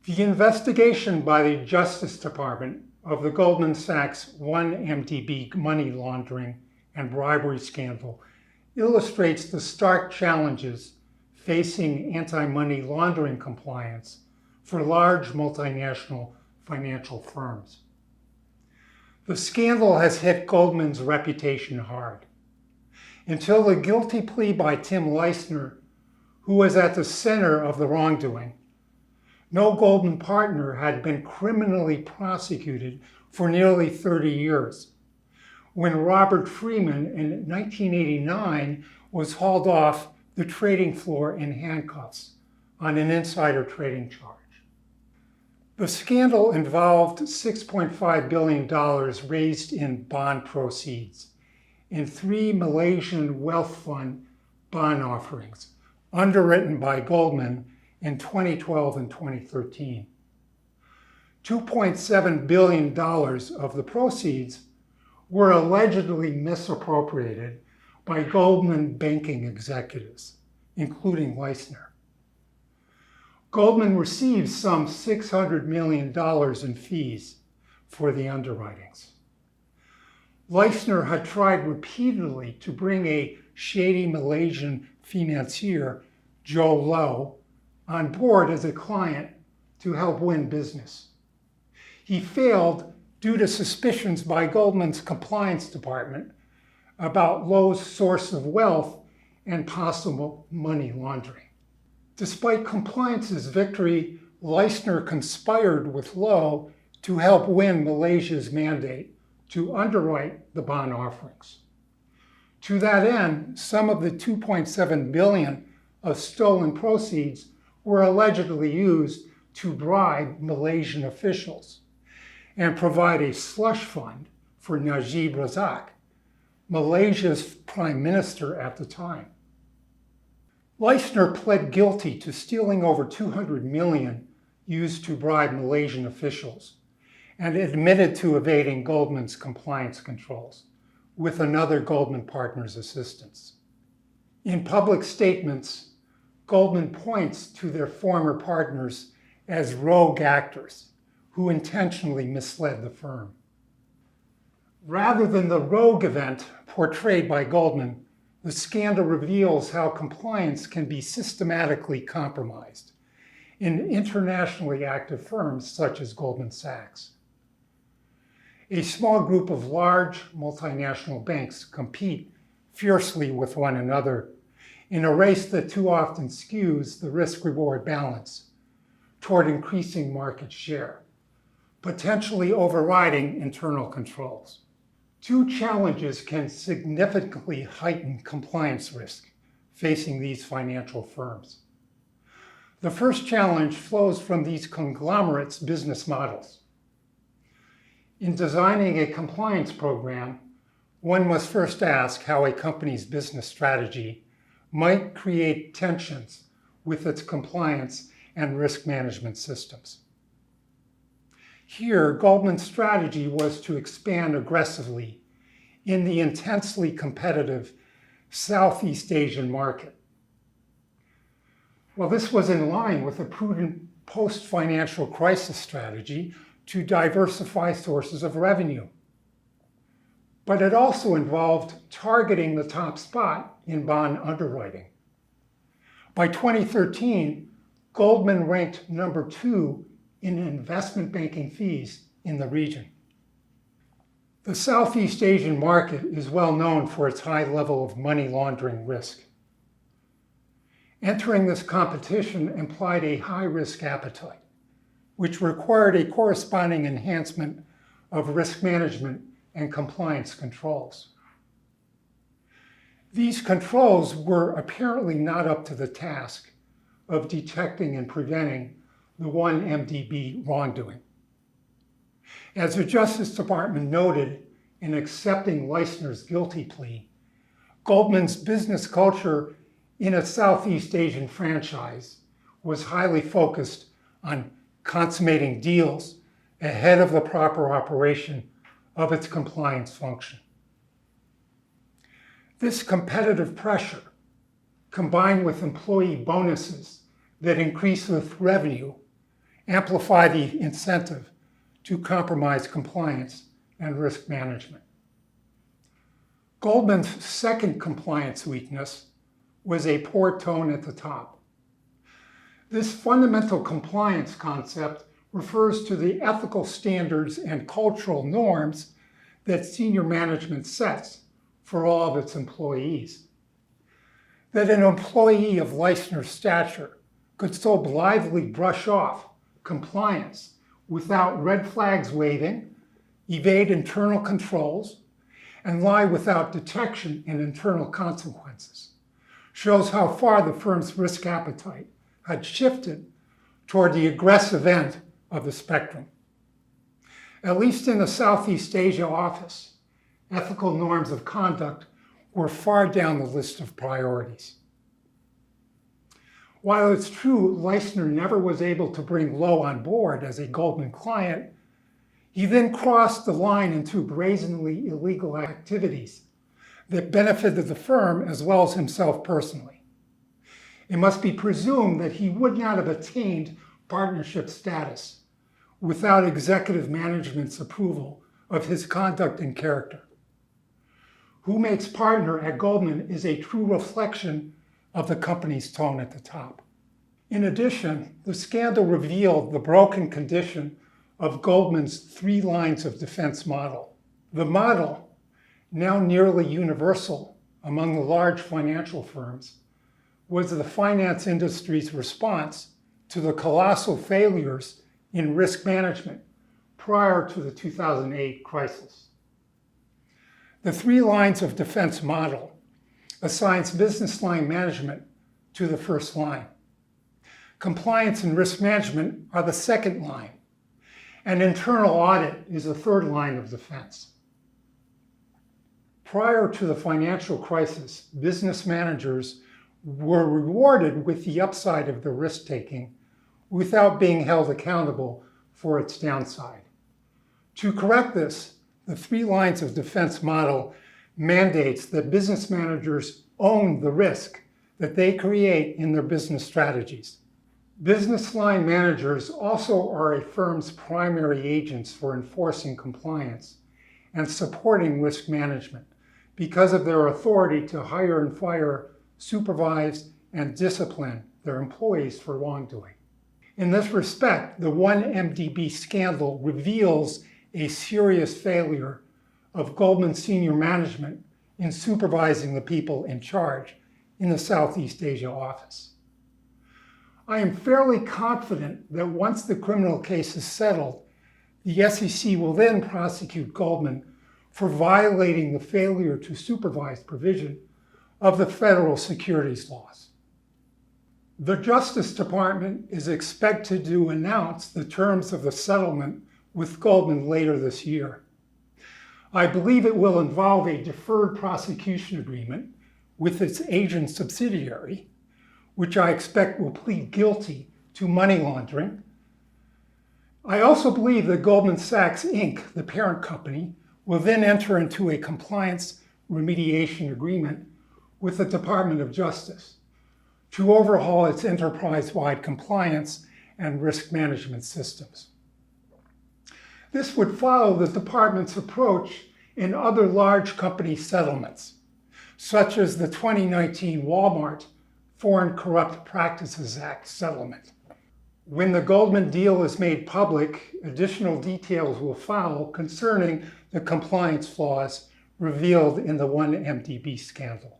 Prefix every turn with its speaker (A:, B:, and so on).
A: The investigation by the Justice Department of the Goldman Sachs 1MDB money laundering and bribery scandal illustrates the stark challenges facing anti-money laundering compliance for large multinational financial firms. The scandal has hit Goldman's reputation hard. Until the guilty plea by Tim Leissner, who was at the center of the wrongdoing, no Goldman partner had been criminally prosecuted for nearly 30 years, when Robert Freeman in 1989 was hauled off the trading floor in handcuffs on an insider trading charge. The scandal involved $6.5 billion raised in bond proceeds in 3 Malaysian wealth fund bond offerings, underwritten by Goldman in 2012 and 2013. $2.7 billion of the proceeds were allegedly misappropriated by Goldman banking executives, including Leissner. Goldman received some $600 million in fees for the underwritings. Leissner had tried repeatedly to bring a shady Malaysian financier, Joe Low, on board as a client to help win business. He failed due to suspicions by Goldman's compliance department about Low's source of wealth and possible money laundering. Despite compliance's victory, Leissner conspired with Low to help win Malaysia's mandate to underwrite the bond offerings. To that end, some of the $2.7 billion of stolen proceeds were allegedly used to bribe Malaysian officials and provide a slush fund for Najib Razak, Malaysia's prime minister at the time. Leissner pled guilty to stealing over $200 million used to bribe Malaysian officials and admitted to evading Goldman's compliance controls with another Goldman partner's assistance. In public statements, Goldman points to their former partners as rogue actors who intentionally misled the firm. Rather than the rogue event portrayed by Goldman, the scandal reveals how compliance can be systematically compromised in internationally active firms such as Goldman Sachs. A small group of large multinational banks compete fiercely with one another in a race that too often skews the risk-reward balance toward increasing market share, potentially overriding internal controls. 2 challenges can significantly heighten compliance risk facing these financial firms. The first challenge flows from these conglomerates' business models. In designing a compliance program, one must first ask how a company's business strategy might create tensions with its compliance and risk management systems. Here, Goldman's strategy was to expand aggressively in the intensely competitive Southeast Asian market. Well, this was in line with a prudent post-financial crisis strategy to diversify sources of revenue. But it also involved targeting the top spot in bond underwriting. By 2013, Goldman ranked number 2 in investment banking fees in the region. The Southeast Asian market is well known for its high level of money laundering risk. Entering this competition implied a high-risk appetite, which required a corresponding enhancement of risk management and compliance controls. These controls were apparently not up to the task of detecting and preventing the 1MDB wrongdoing. As the Justice Department noted in accepting Leissner's guilty plea, Goldman's business culture in its Southeast Asian franchise was highly focused on consummating deals ahead of the proper operation of its compliance function. This competitive pressure, combined with employee bonuses that increase with revenue amplify the incentive to compromise compliance and risk management. Goldman's second compliance weakness was a poor tone at the top. This fundamental compliance concept refers to the ethical standards and cultural norms that senior management sets for all of its employees. That an employee of Leistner's stature could so blithely brush off compliance without red flags waving, evade internal controls, and lie without detection and internal consequences shows how far the firm's risk appetite had shifted toward the aggressive end of the spectrum. At least in the Southeast Asia office, ethical norms of conduct were far down the list of priorities. While it's true Leistner never was able to bring Lowe on board as a Goldman client, he then crossed the line into brazenly illegal activities that benefited the firm as well as himself personally. It must be presumed that he would not have attained partnership status without executive management's approval of his conduct and character. Who makes partner at Goldman is a true reflection of the company's tone at the top. In addition, the scandal revealed the broken condition of Goldman's 3 lines of defense model. The model, now nearly universal among the large financial firms, was the finance industry's response to the colossal failures in risk management prior to the 2008 crisis. The 3 lines of defense model assigns business line management to the first line. Compliance and risk management are the second line, and internal audit is the third line of defense. Prior to the financial crisis, business managers were rewarded with the upside of the risk-taking without being held accountable for its downside. To correct this, the 3 lines of defense model mandates that business managers own the risk that they create in their business strategies. Business line managers also are a firm's primary agents for enforcing compliance and supporting risk management because of their authority to hire and fire, supervise, and discipline their employees for wrongdoing. In this respect, the 1MDB scandal reveals a serious failure of Goldman senior management in supervising the people in charge in the Southeast Asia office. I am fairly confident that once the criminal case is settled, the SEC will then prosecute Goldman for violating the failure to supervise provision of the federal securities laws. The Justice Department is expected to announce the terms of the settlement with Goldman later this year. I believe it will involve a deferred prosecution agreement with its Asian subsidiary, which I expect will plead guilty to money laundering. I also believe that Goldman Sachs, Inc., the parent company, will then enter into a compliance remediation agreement with the Department of Justice to overhaul its enterprise-wide compliance and risk management systems. This would follow the department's approach in other large company settlements, such as the 2019 Walmart Foreign Corrupt Practices Act settlement. When the Goldman deal is made public, additional details will follow concerning the compliance flaws revealed in the 1MDB scandal.